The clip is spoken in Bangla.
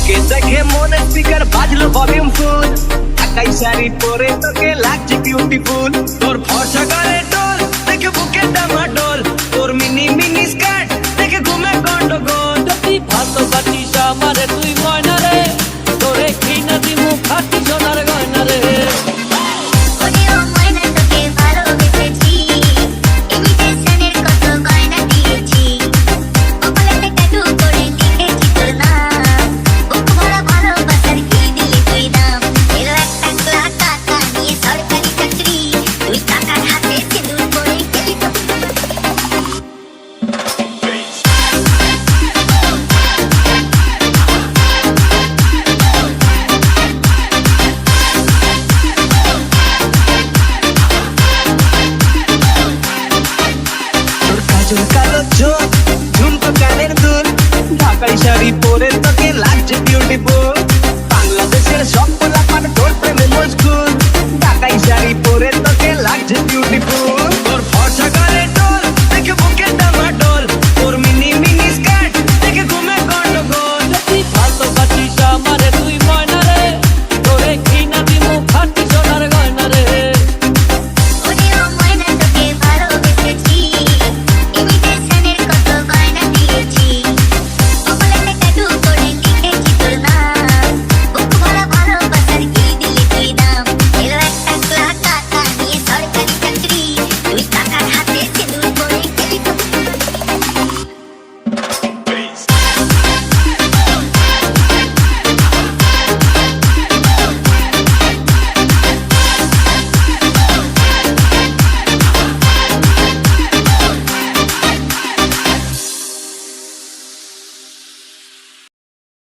তোকে দেখে মনে স্পিকার বাজলো ভলিউম ফুল, ঢাকাই শাড়ি পরে তোকে লাগছে বিউটিফুল। তোর ফর্সা গালে টোল দেখে বুকে ডামাডোল, তোর মিনি মিনি স্কার্ট দেখে ঘুমে গন্ডগোল। যদি ভালোবাসিস আমারে তুই ময়না রে, তোরে কিনা দিমু খাটি সোনার গয়না রে। ওরেও ময়না তোকে ভালোবেসেছি, ইমিটেশনের কত গয়না দিয়েছি, কপালেতে ট্যাটু করে লিখেছি তোর নাম, বুক ভরা ভালোবাসার কি দিলি তুই দাম। এলো একটা লাখ টাকা নিয়ে সরকারি চাকরি, তুই টাকার হাতে সিঁদুর পরে গেলি তো। তোর কাজল কালো চোখ, ঝুমকো কানের দুল, ঢাকাই শাড়ি পরে তোকে লাগছে বিউটিফুল। বাংলাদেশের সব পোলাপান তোর প্রেমে মশগুল, ঢাকাই শাড়ি পরে তোকে লাগছে বিউটিফুল। তোর ফর্সা গালে টোল দেখে বুকে ডামাডোল,